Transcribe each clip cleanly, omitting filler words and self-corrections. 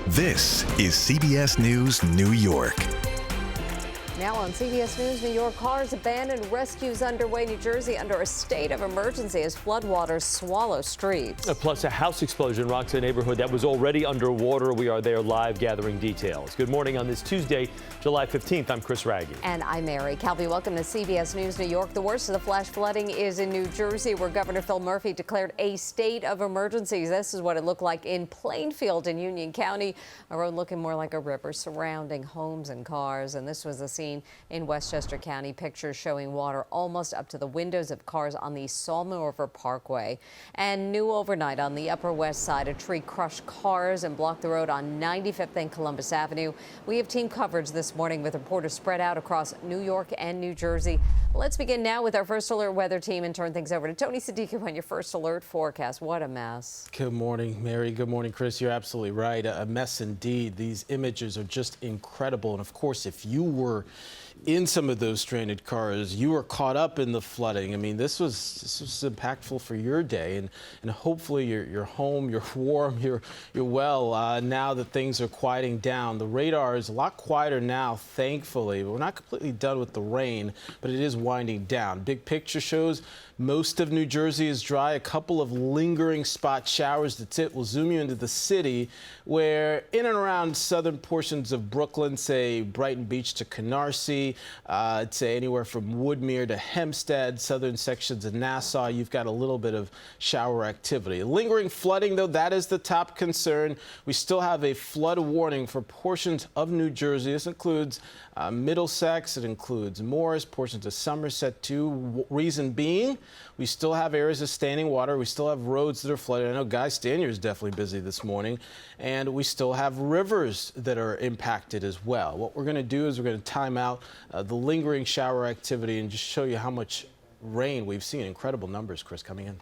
This is CBS News New York. Now on CBS News New York, cars abandoned, rescues underway. New Jersey under a state of emergency as floodwaters swallow streets. Plus, a house explosion rocks a neighborhood that was already underwater. We are there live gathering details. Good morning on this Tuesday, July 15th. I'm Chris Raggi. And I'm Mary Calvi. Welcome to CBS News New York. The worst of the flash flooding is in New Jersey, where Governor Phil Murphy declared a state of emergency. This is what it looked like in Plainfield in Union County. A road looking more like a river surrounding homes and cars. And this was the scene in Westchester County. Pictures showing water almost up to the windows of cars on the Sawmill River Parkway. And new overnight on the Upper West Side, a tree crushed cars and blocked the road on 95th and Columbus Avenue. We have team coverage this morning with reporters spread out across New York and New Jersey. Let's begin now with our First Alert weather team and turn things over to Tony Sadiku on your First Alert forecast. What a mess. Good morning, Mary. Good morning, Chris. You're absolutely right. A mess indeed. These images are just incredible. And of course, if you were in some of those stranded cars, you were caught up in the flooding. I mean, this was impactful for your day, and hopefully you're home, you're warm, you're well. Now that things are quieting down, the radar is a lot quieter now, thankfully. We're not completely done with the rain, but it is winding down. Big picture shows most of New Jersey is dry. A couple of lingering spot showers. That's it. We'll zoom you into the city, where in and around southern portions of Brooklyn, say Brighton Beach to Canarsie, I'd say anywhere from Woodmere to Hempstead, southern sections of Nassau, you've got a little bit of shower activity. Lingering flooding, though, that is the top concern. We still have a flood warning for portions of New Jersey. This includes Middlesex, it includes Morris, portions of Somerset too. Reason being, we still have areas of standing water. We still have roads that are flooded. I know Guy Stanier is definitely busy this morning. And we still have rivers that are impacted as well. What we're going to do is we're going to time out the lingering shower activity and just show you how much rain we've seen. Incredible numbers, Chris, coming in.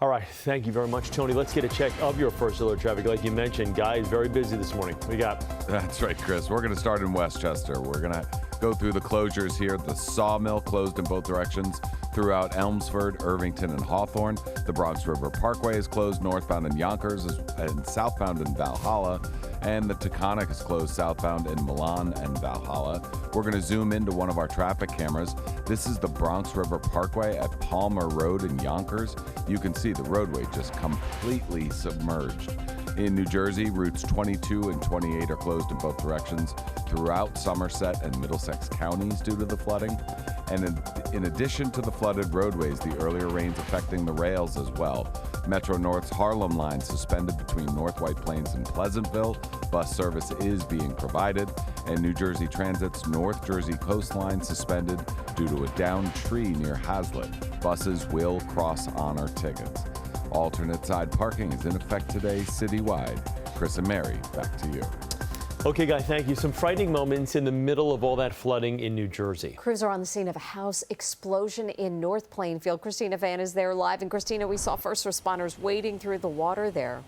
All right. Thank you very much, Tony. Let's get a check of your First Alert traffic. Like you mentioned, Guy is very busy this morning. What do you got? That's right, Chris. We're going to start in Westchester. We're going to go through the closures here. The Sawmill closed in both directions throughout Elmsford, Irvington, and Hawthorne. The Bronx River Parkway is closed northbound in Yonkers and southbound in Valhalla. And the Taconic is closed southbound in Milan and Valhalla. We're going to zoom into one of our traffic cameras. This is the Bronx River Parkway at Palmer Road in Yonkers. You can see the roadway just completely submerged. In New Jersey, routes 22 and 28 are closed in both directions throughout Somerset and Middlesex counties due to the flooding. And in addition to the flooded roadways, the earlier rains affecting the rails as well. Metro North's Harlem line suspended between North White Plains and Pleasantville. Bus service is being provided. And New Jersey Transit's North Jersey coastline suspended due to a downed tree near Hazlitt. Buses will cross honor tickets. Alternate side parking is in effect today citywide. Chris and Mary, back to you. Okay, Guy, thank you. Some frightening moments in the middle of all that flooding in New Jersey. Crews are on the scene of a house explosion in North Plainfield. Christina Van is there live. And Christina, we saw first responders wading through the water there.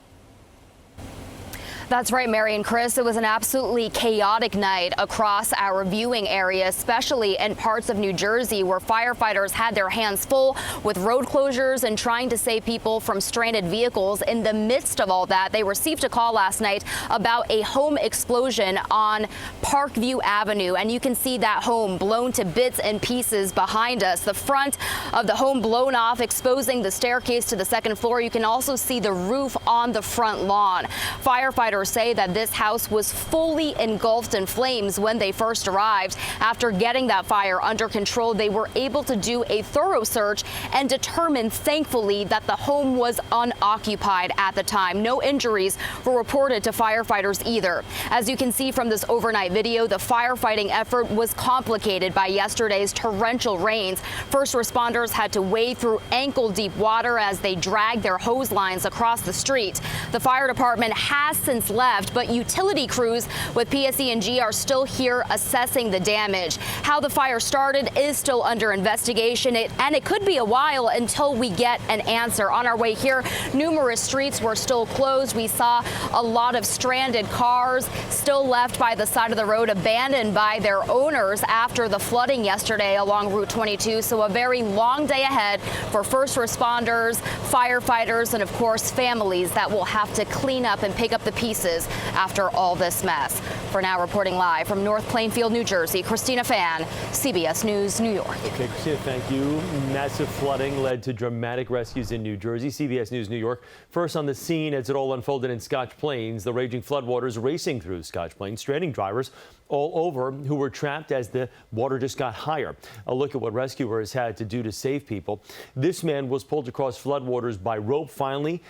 That's right, Mary and Chris. It was an absolutely chaotic night across our viewing area, especially in parts of New Jersey where firefighters had their hands full with road closures and trying to save people from stranded vehicles. In the midst of all that, they received a call last night about a home explosion on Parkview Avenue. And you can see that home blown to bits and pieces behind us. The front of the home blown off, exposing the staircase to the second floor. You can also see the roof on the front lawn. Firefighters say that this house was fully engulfed in flames when they first arrived. After getting that fire under control, they were able to do a thorough search and determine, thankfully, that the home was unoccupied at the time. No injuries were reported to firefighters either. As you can see from this overnight video, the firefighting effort was complicated by yesterday's torrential rains. First responders had to wade through ankle-deep water as they dragged their hose lines across the street. The fire department has since left, but utility crews with PSE&G are still here assessing the damage. How the fire started is still under investigation, and it could be a while until we get an answer. On our way here, numerous streets were still closed. We saw a lot of stranded cars still left by the side of the road, abandoned by their owners after the flooding yesterday along Route 22. So a very long day ahead for first responders, firefighters, and of course families that will have to clean up and pick up the pieces pieces after all this mess. For now, reporting live from North Plainfield, New Jersey, Christina Fan, CBS News, New York. Okay, Christina, thank you. Massive flooding led to dramatic rescues in New Jersey. CBS News, New York. First on the scene as it all unfolded in Scotch Plains. The raging floodwaters racing through Scotch Plains, stranding drivers all over who were trapped as the water just got higher. A look at what rescuers had to do to save people. This man was pulled across floodwaters by rope, finally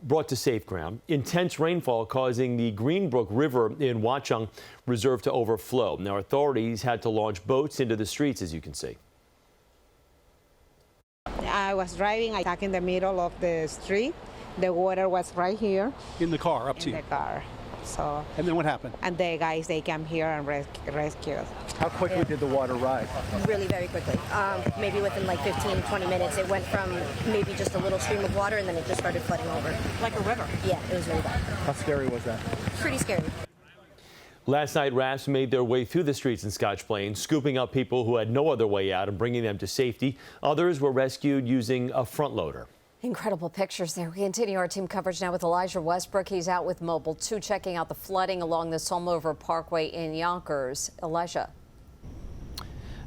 brought to safe ground. Intense rainfall causing the Greenbrook River in Watchung Reserve to overflow. Now, authorities had to launch boats into the streets, as you can see. I was driving, I stuck in the middle of the street. The water was right here. In the car, up to you? In the car. So. And then what happened? And the guys, they came here and rescued us. How quickly did the water rise? Really very quickly. Maybe within like 15, 20 minutes. It went from maybe just a little stream of water and then it just started flooding over. Like a river? Yeah, it was really bad. How scary was that? Pretty scary. Last night, rafts made their way through the streets in Scotch Plains, scooping up people who had no other way out and bringing them to safety. Others were rescued using a front loader. Incredible pictures there. We continue our team coverage now with Elijah Westbrook. He's out with Mobile 2 checking out the flooding along the Sawmill River Parkway in Yonkers. Elijah.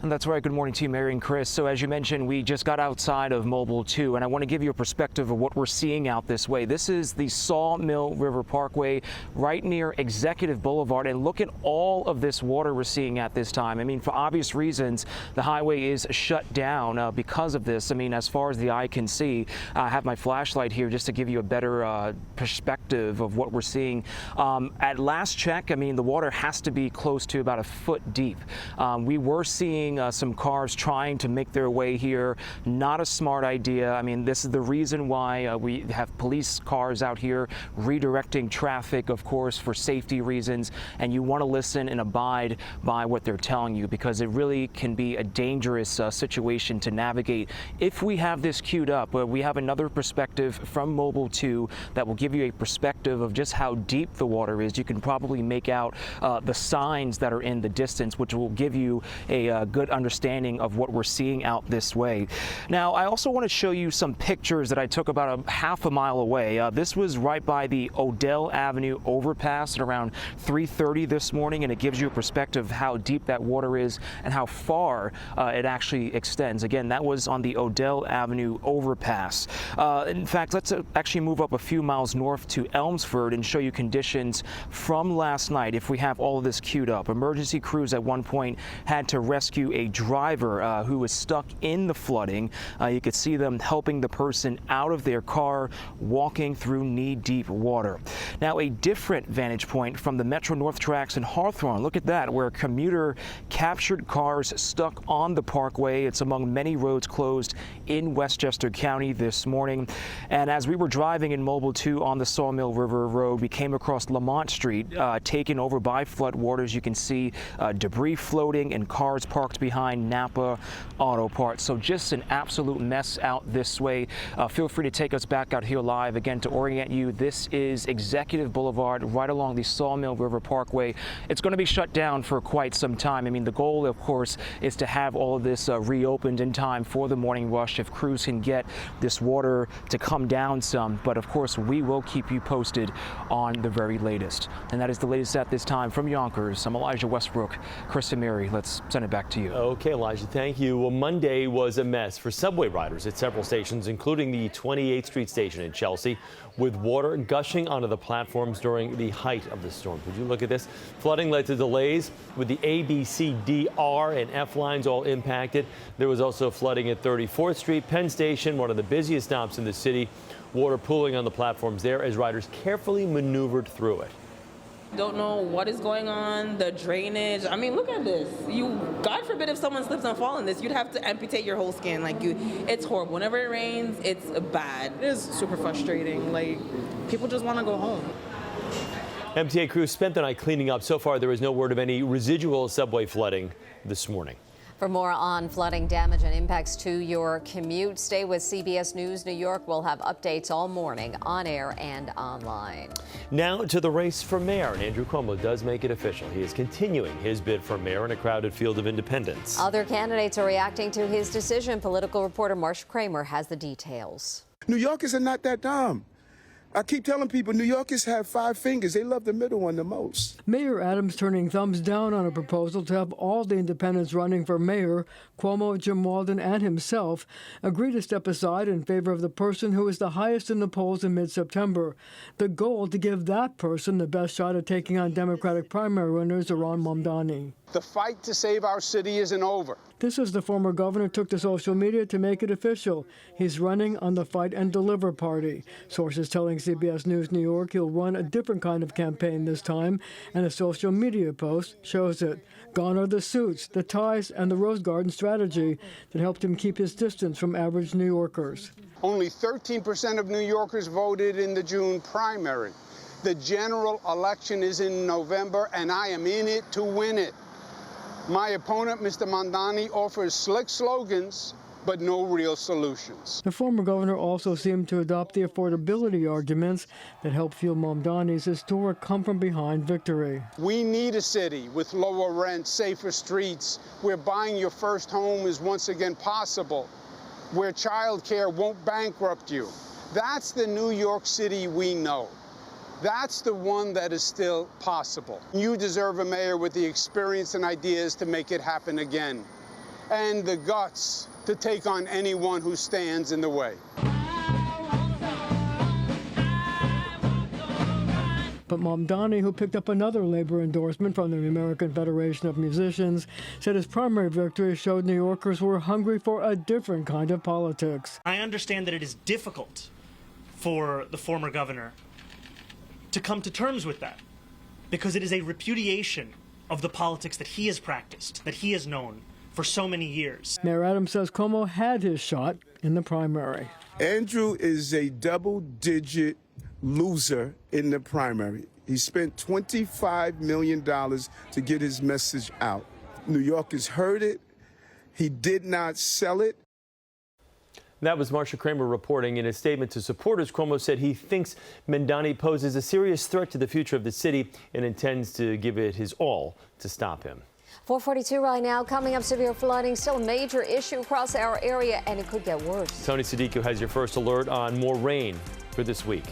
And that's right. Good morning to you, Mary and Chris. So as you mentioned, we just got outside of Mobile 2, and I want to give you a perspective of what we're seeing out this way. This is the Sawmill River Parkway right near Executive Boulevard, and look at all of this water we're seeing at this time. I mean, for obvious reasons, the highway is shut down because of this. I mean, as far as the eye can see, I have my flashlight here just to give you a better perspective of what we're seeing. At last check, I mean, the water has to be close to about a foot deep. We were seeing some cars trying to make their way here. Not a smart idea. I mean, this is the reason why we have police cars out here redirecting traffic, of course, for safety reasons. And you want to listen and abide by what they're telling you, because it really can be a dangerous situation to navigate. If we have this queued up, we have another perspective from Mobile 2 that will give you a perspective of just how deep the water is. You can probably make out the signs that are in the distance, which will give you a good understanding of what we're seeing out this way. Now, I also want to show you some pictures that I took about a half a mile away. This was right by the Odell Avenue overpass at around 3:30 this morning, and it gives you a perspective of how deep that water is and how far it actually extends. Again, that was on the Odell Avenue overpass. In fact, let's actually move up a few miles north to Elmsford and show you conditions from last night. If we have all of this queued up, emergency crews at one point had to rescue a driver who was stuck in the flooding. You could see them helping the person out of their car, walking through knee-deep water. Now, a different vantage point from the Metro North tracks in Hawthorne. Look at that, where a commuter captured cars stuck on the parkway. It's among many roads closed in Westchester County this morning. And as we were driving in Mobile 2 on the Sawmill River Road, we came across Lamont Street, taken over by floodwaters. You can see debris floating and cars parked behind Napa Auto Parts. So just an absolute mess out this way. Feel free to take us back out here live again to orient you. This is Executive Boulevard right along the Sawmill River Parkway. It's going to be shut down for quite some time. I mean, the goal, of course, is to have all of this reopened in time for the morning rush if crews can get this water to come down some. But of course, we will keep you posted on the very latest. And that is the latest at this time from Yonkers. I'm Elijah Westbrook. Chris and Mary, let's send it back to you. Okay, Elijah, thank you. Well, Monday was a mess for subway riders at several stations, including the 28th Street station in Chelsea, with water gushing onto the platforms during the height of the storm. Would you look at this? Flooding led to delays with the A, B, C, D, R, and F lines all impacted. There was also flooding at 34th Street, Penn Station, one of the busiest stops in the city. Water pooling on the platforms there as riders carefully maneuvered through it. Don't know what is going on, the drainage. I mean, look at this. God forbid if someone slips and falls in this, you'd have to amputate your whole skin. It's horrible. Whenever it rains, it's bad. It is super frustrating. People just want to go home. MTA crews spent the night cleaning up. So far, there is no word of any residual subway flooding this morning. For more on flooding damage and impacts to your commute, stay with CBS News New York. We'll have updates all morning on air and online. Now to the race for mayor, and Andrew Cuomo does make it official. He is continuing his bid for mayor in a crowded field of independents. Other candidates are reacting to his decision. Political reporter Marsha Kramer has the details. New Yorkers are not that dumb. I keep telling people New Yorkers have 5 fingers. They love the middle one the most. Mayor Adams turning thumbs down on a proposal to have all the independents running for mayor, Cuomo, Jim Walden, and himself, agree to step aside in favor of the person who is the highest in the polls in mid-September. The goal to give that person the best shot at taking on Democratic primary winners Ron Mamdani. The fight to save our city isn't over. This is the former governor took to social media to make it official. He's running on the Fight and Deliver party. Sources telling CBS News New York he'll run a different kind of campaign this time, and a social media post shows it. Gone are the suits, the ties, and the Rose Garden strategy that helped him keep his distance from average New Yorkers. Only 13% of New Yorkers voted in the June primary. The general election is in November, and I am in it to win it. My opponent, Mr. Mamdani, offers slick slogans, but no real solutions. The former governor also seemed to adopt the affordability arguments that helped fuel Mamdani's historic come-from-behind victory. We need a city with lower rent, safer streets, where buying your first home is once again possible, where childcare won't bankrupt you. That's the New York City we know. That's the one that is still possible. You deserve a mayor with the experience and ideas to make it happen again, and the guts to take on anyone who stands in the way. But Mamdani, who picked up another labor endorsement from the American Federation of Musicians, said his primary victory showed New Yorkers were hungry for a different kind of politics. I understand that it is difficult for the former governor to come to terms with that, because it is a repudiation of the politics that he has practiced, that he has known for so many years. Mayor Adams says Cuomo had his shot in the primary. Andrew is a double-digit loser in the primary. He spent $25 million to get his message out. New Yorkers heard it. He did not sell it. That was Marsha Kramer reporting. In a statement to supporters, Cuomo said he thinks Mamdani poses a serious threat to the future of the city and intends to give it his all to stop him. 4:42 right now. Coming up, severe flooding, still a major issue across our area, and it could get worse. Tony Sadiku has your first alert on more rain for this week.